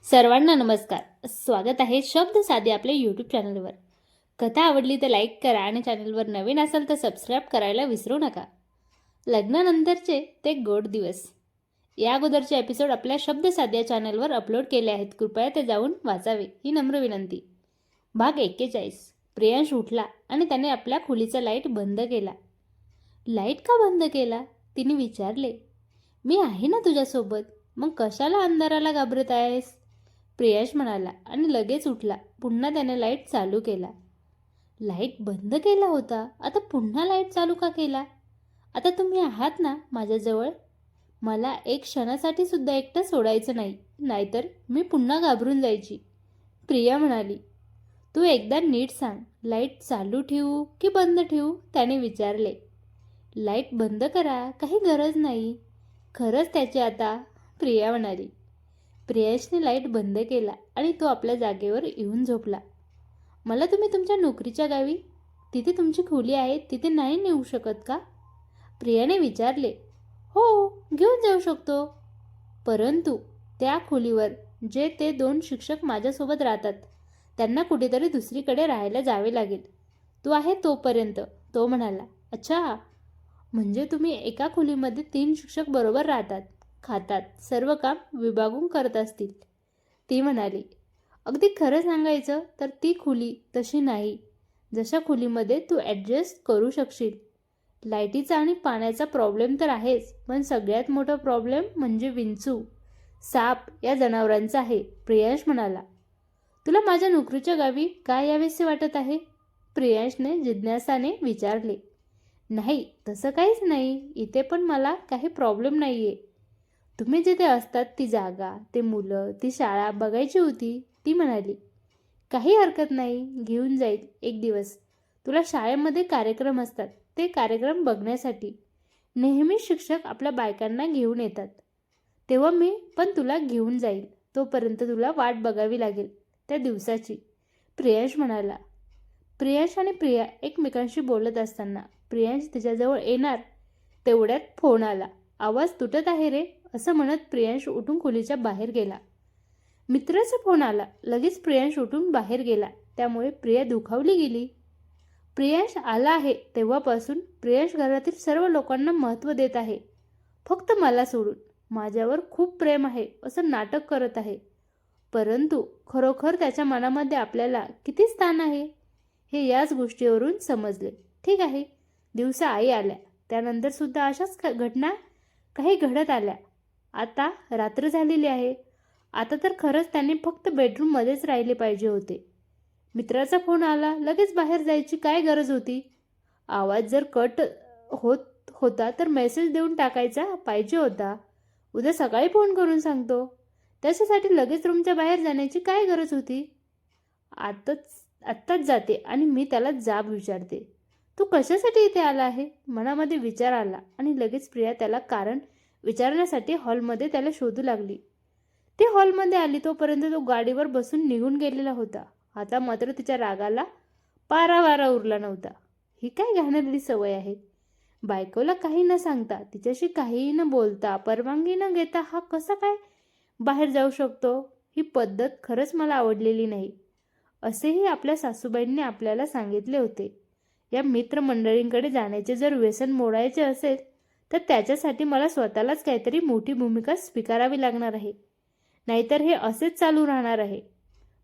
सर्वांना नमस्कार. स्वागत आहे शब्द साधे आपल्या यूट्यूब चॅनलवर. कथा आवडली तर लाईक करा आणि चॅनलवर नवीन असाल तर सबस्क्राईब करायला विसरू नका. लग्नानंतरचे ते गोड दिवस या अगोदरचे एपिसोड आपल्या शब्द साध्या चॅनलवर अपलोड केले आहेत. कृपया ते जाऊन वाचावे ही नम्र विनंती. भाग 41. प्रियांश उठला आणि त्याने आपल्या खोलीचा लाईट बंद केला. लाईट का बंद केला तिने विचारले. मी आहे ना तुझ्यासोबत, मग कशाला अंधाराला घाबरत आहेस, प्रियांश म्हणाला आणि लगेच उठला. पुन्हा त्याने लाईट चालू केला. लाईट बंद केला होता, आता पुन्हा लाईट चालू का केला? आता तुम्ही आहात ना माझ्याजवळ, मला एक क्षणासाठी सुद्धा एकटं सोडायचं नाही, नाहीतर मी पुन्हा घाबरून जायची, प्रिया म्हणाली. तू एकदा नीट सांग, लाईट चालू ठेवू की बंद ठेवू, त्याने विचारले. लाईट बंद करा, काही गरज नाही. खरंच त्याची आता, प्रिया म्हणाली. प्रियांशने लाईट बंद केला आणि तो आपल्या जागेवर येऊन झोपला. मला तुम्ही तुमच्या नोकरीच्या गावी, तिथे तुमची खोली आहे, तिथे नाही नेऊ शकत का, प्रियाने विचारले. हो, घेऊन जाऊ शकतो, परंतु त्या खोलीवर जे ते 2 शिक्षक माझ्यासोबत राहतात त्यांना कुठेतरी दुसरीकडे राहायला जावे लागेल. तू आहे तोपर्यंत, तो म्हणाला. अच्छा, म्हणजे तुम्ही एका खोलीमध्ये 3 शिक्षक बरोबर राहतात, खातात, सर्व काम विभागून करत असतील, ती म्हणाली. अगदी खरं सांगायचं तर ती खोली तशी नाही जशा खोलीमध्ये तू ॲडजस्ट करू शकशील. लाईटीचा आणि पाण्याचा प्रॉब्लेम तर आहेच, पण सगळ्यात मोठा प्रॉब्लेम म्हणजे विंचू, साप या जनावरांचा आहे, प्रियांश म्हणाला. तुला माझ्या नोकरीच्या गावी काय यावेसे वाटत आहे, प्रियांशने जिज्ञासाने विचारले. नाही, तसं काहीच नाही, इथे पण मला काही प्रॉब्लेम नाही आहे. तुम्ही जिथे असतात ती जागा, ते मुलं, ती शाळा बघायची होती, ती म्हणाली. काही हरकत नाही, घेऊन जाईल एक दिवस. तुला शाळेमध्ये कार्यक्रम असतात, ते कार्यक्रम बघण्यासाठी नेहमी शिक्षक आपल्या बायकांना घेऊन येतात, तेव्हा मी पण तुला घेऊन जाईल. तोपर्यंत तुला वाट बघावी लागेल त्या दिवसाची, प्रियांश म्हणाला. प्रियांश आणि प्रिया एकमेकांशी बोलत असताना प्रियांश तिच्याजवळ येणार तेवढ्यात फोन आला. आवाज तुटत आहे रे, असं म्हणत प्रियांश उठून खोलीच्या बाहेर गेला. मित्राचा फोन आला. लगेच प्रियांश उठून बाहेर गेला, त्यामुळे प्रिया दुखावली गेली. प्रियांश आला आहे तेव्हापासून प्रियांश घरातील सर्व लोकांना महत्त्व देत आहे, फक्त मला सोडून. माझ्यावर खूप प्रेम आहे असं नाटक करत आहे, परंतु खरोखर त्याच्या मनामध्ये आपल्याला किती स्थान आहे हे याच गोष्टीवरून समजले. ठीक आहे, दिवसा आई आल्या, त्यानंतर सुद्धा अशाच घटना काही घडत आल्या. आता रात्र झालेली आहे, आता तर खरंच त्याने फक्त बेडरूममध्येच राहिले पाहिजे होते. मित्राचा फोन आला, लगेच बाहेर जायची काय गरज होती? आवाज जर कट होत होता तर मेसेज देऊन टाकायचा पाहिजे होता. उद्या सकाळी फोन करून सांगतो, त्याच्यासाठी लगेच रूमच्या बाहेर जाण्याची काय गरज होती? आत्ताच जाते आणि मी त्याला जाब विचारते, तू कशासाठी इथे आला आहे, मनामध्ये विचार आला आणि लगेच प्रिया त्याला कारण विचारण्यासाठी हॉलमध्ये त्याला शोधू लागली. ती हॉलमध्ये आली तोपर्यंत तो गाडीवर बसून निघून गेलेला होता. आता मात्र तिच्या रागाला पारावारा उरला नव्हता. ही काय घाणेरडी सवय आहे, बायकोला काही न सांगता, तिच्याशी काहीही न बोलता, परवानगी न घेता हा कसा काय बाहेर जाऊ शकतो? ही पद्धत खरंच मला आवडलेली नाही, असेही आपल्या सासूबाईंनी आपल्याला सांगितले होते. या मित्रमंडळींकडे जाण्याचे जर व्यसन मोडायचे असेल तर त्याच्यासाठी मला स्वतःलाच काहीतरी मोठी भूमिका स्वीकारावी लागणार आहे, नाहीतर हे असेच चालू राहणार आहे.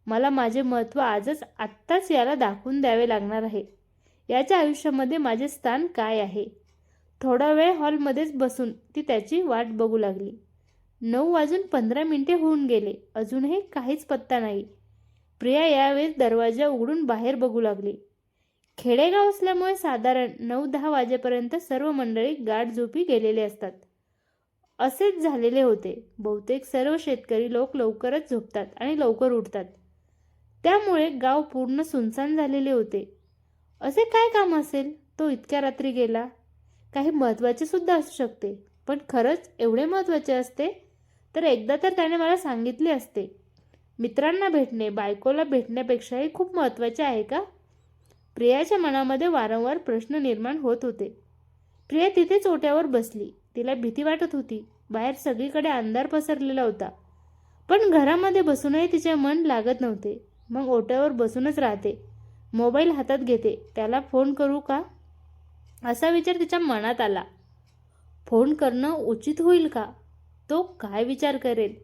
मला माझे महत्त्व आत्ताच याला दाखवून द्यावे लागणार आहे, याच्या आयुष्यामध्ये माझे स्थान काय आहे. थोडा वेळ हॉलमध्येच बसून ती त्याची वाट बघू लागली. 9:15 होऊन गेले, अजूनही काहीच पत्ता नाही. प्रिया यावेळेस दरवाजा उघडून बाहेर बघू लागली. खेडेगाव असल्यामुळे साधारण 9-10 वाजेपर्यंत सर्व मंडळी गाढ झोपी गेलेले असतात, असेच झालेले होते. बहुतेक सर्व शेतकरी लोक लवकरच झोपतात आणि लवकर उठतात, त्यामुळे गाव पूर्ण सुनसान झालेले होते. असे काय काम असेल तो इतक्या रात्री गेला? काही महत्त्वाचे सुद्धा असू शकते, पण खरंच एवढे महत्त्वाचे असते तर एकदा तर त्याने मला सांगितले असते. मित्रांना भेटणे बायकोला भेटण्यापेक्षाही खूप महत्त्वाचे आहे का? प्रियाच्या मनामध्ये वारंवार प्रश्न निर्माण होत होते. प्रिया तिथेच ओट्यावर बसली. तिला भीती वाटत होती. बाहेर सगळीकडे अंधार पसरलेला होता, पण घरामध्ये बसूनही तिचे मन लागत नव्हते. मग ओट्यावर बसूनच राहते. मोबाईल हातात घेते. त्याला फोन करू का असा विचार तिच्या मनात आला. फोन करणं उचित होईल का? तो काय विचार करेल?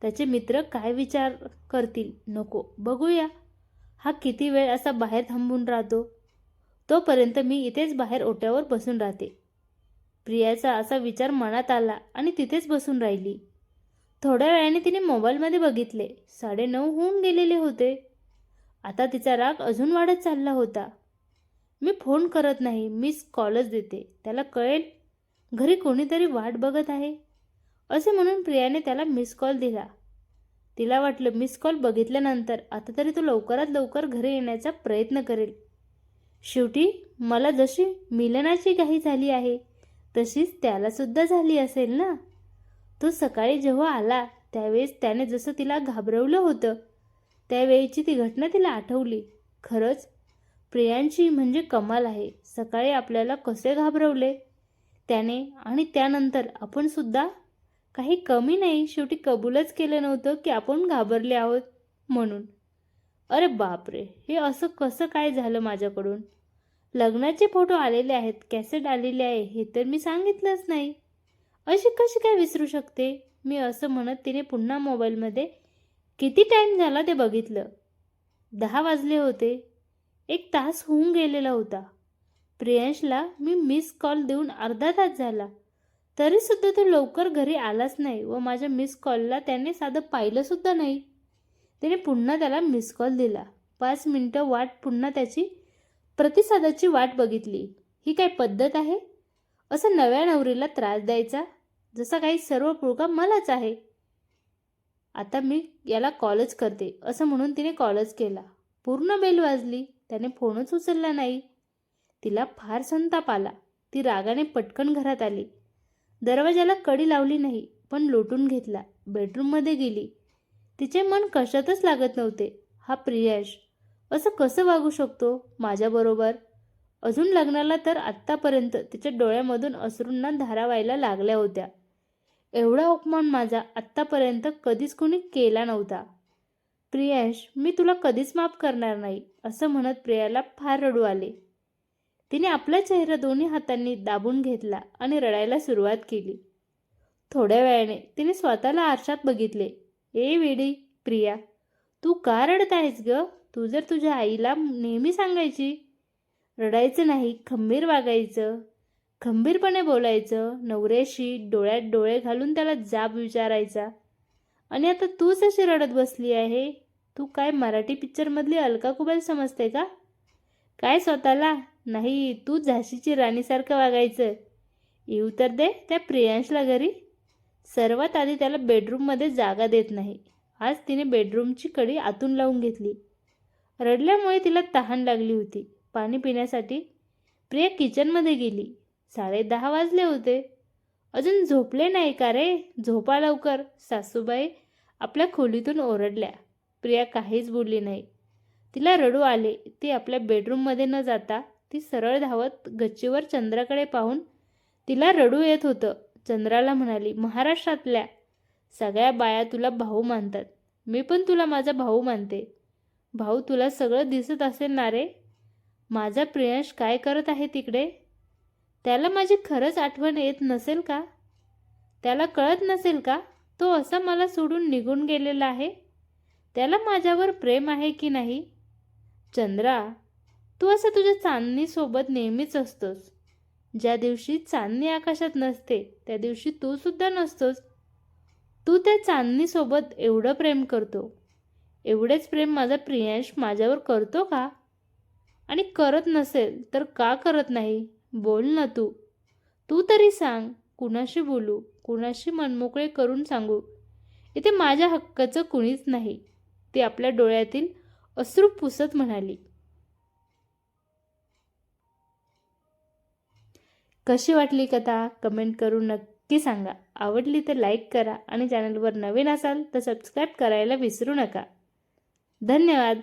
त्याचे मित्र काय विचार करतील? नको, बघूया हा किती वेळ असा बाहेर थांबून राहतो. तोपर्यंत मी इथेच बाहेर ओट्यावर बसून राहते. प्रियाचा असा विचार मनात आला आणि तिथेच बसून राहिली. थोड्या वेळाने तिने मोबाईलमध्ये बघितले. 9:30 होऊन गेलेले होते. आता तिचा राग अजून वाढत चालला होता. मी फोन करत नाही, मिस कॉलच देते. त्याला कळेल घरी कोणीतरी वाट बघत आहे असे म्हणून प्रियाने त्याला मिस कॉल दिला. तिला वाटलं मिस कॉल बघितल्यानंतर आता तरी तो लवकरात लवकर घरी येण्याचा प्रयत्न करेल. शेवटी मला जशी मिलनाची घाई झाली आहे तशीच त्यालासुद्धा झाली असेल ना. तो सकाळी जेव्हा आला त्यावेळेस त्याने जसं तिला घाबरवलं होतं त्यावेळीची ती घटना तिला आठवली. खरंच प्रियांशी म्हणजे कमाल आहे. सकाळी आपल्याला कसे घाबरवले त्याने आणि त्यानंतर आपण सुद्धा काही कमी नाही. शेवटी कबूलच केलं नव्हतं की आपण घाबरले आहोत म्हणून. अरे बापरे, हे असं कसं काय झालं माझ्याकडून? लग्नाचे फोटो आलेले आहेत, कॅसेट आलेले आहे, हे तर मी सांगितलंच नाही. अशी कशी काय विसरू शकते मी? असं म्हणत तिने पुन्हा मोबाईलमध्ये किती टाईम झाला ते बघितलं. 10 वाजले होते. 1 तास होऊन गेलेला होता. प्रियांशला मी मिस कॉल देऊन अर्धा तास झाला तरीसुद्धा तो लवकर घरी आलाच नाही व माझ्या मिस कॉलला त्याने साधं पाहिलंसुद्धा नाही. त्याने पुन्हा त्याला मिस कॉल दिला. 5 मिनिटं वाट, पुन्हा त्याची प्रतिसादाची वाट बघितली. ही काय पद्धत आहे? असं नव्या नवरीला त्रास द्यायचा, जसा काही सर्व पुळका मलाच आहे. आता मी याला कॉलच करते असं म्हणून तिने कॉलच केला. पूर्ण बेल वाजली. त्याने फोनच उचलला नाही. तिला फार संताप आला. ती रागाने पटकन घरात आली. दरवाजाला कडी लावली नाही पण लोटून घेतला. बेडरूममध्ये गेली. तिचे मन कशातच लागत नव्हते. हा प्रियांश असं कसं वागू शकतो माझ्याबरोबर? अजून लग्नाला तर आत्तापर्यंत तिच्या डोळ्यामधून अश्रूंना धारा व्हायला लागल्या होत्या. एवढा अपमान माझा आत्तापर्यंत कधीच कोणी केला नव्हता. प्रियांश, मी तुला कधीच माफ करणार नाही असं म्हणत प्रियाला फार रडू आले. तिने आपला चेहरा दोन्ही हातांनी दाबून घेतला आणि रडायला सुरुवात केली. थोड्या वेळाने तिने स्वतःला आरशात बघितले. ए वेडी प्रिया, तू का रडत आहेस ग? तू जर तुझ्या आईला नेहमी सांगायची, रडायचं नाही, खंबीर वागायचं, खंबीरपणे बोलायचं, नवऱ्याशी डोळ्यात डोळे घालून त्याला जाब विचारायचा. आणि आता तूच अशी रडत बसली आहे. तू काय मराठी पिक्चरमधली अलका कुबल समजते का? काय स्वतःला? नाही, तू झाशीची राणीसारखं वागायचं. येऊ तर दे त्या प्रियांशला घरी. सर्वात आधी त्याला बेडरूममध्ये जागा देत नाही. आज तिने बेडरूमची कडी आतून लावून घेतली. रडल्यामुळे तिला तहान लागली होती. पाणी पिण्यासाठी प्रिया किचनमध्ये गेली. 10:30 वाजले होते. अजून झोपले नाही का रे? झोपा लवकर, सासूबाई आपल्या खोलीतून ओरडल्या. प्रिया काहीच बोलली नाही. तिला रडू आले. ती आपल्या बेडरूममध्ये न जाता ती सरळ धावत गच्चीवर चंद्राकडे पाहून, तिला रडू येत होतं, चंद्राला म्हणाली, महाराष्ट्रातल्या सगळ्या बाया तुला भाऊ मानतात. मी पण तुला माझा भाऊ मानते. भाऊ, तुला सगळं दिसत असेल ना रे? माझा प्रियांश काय करत आहे तिकडे? त्याला माझी खरंच आठवण येत नसेल का? त्याला कळत नसेल का तो असा मला सोडून निघून गेलेला आहे? त्याला माझ्यावर प्रेम आहे की नाही? चंद्रा, तू असं तुझ्या चांदणीसोबत नेहमीच असतोस. ज्या दिवशी चांदणी आकाशात नसते त्या दिवशी तू सुद्धा नसतोस. तू त्या चांदणीसोबत एवढं प्रेम करतो. एवढेच प्रेम माझा प्रियांश माझ्यावर करतो का? आणि करत नसेल तर का करत नाही? बोल ना तू. तू तरी सांग. कुणाशी बोलू? कुणाशी मनमोकळे करून सांगू? इथे माझ्या हक्काचं कुणीच नाही. ती आपल्या डोळ्यातील अश्रू पुसत म्हणाली. कशी वाटली कथा? कमेंट करून नक्की सांगा. आवडली तर लाईक करा आणि चॅनलवर नवीन असाल तर सबस्क्राईब करायला विसरू नका. धन्यवाद.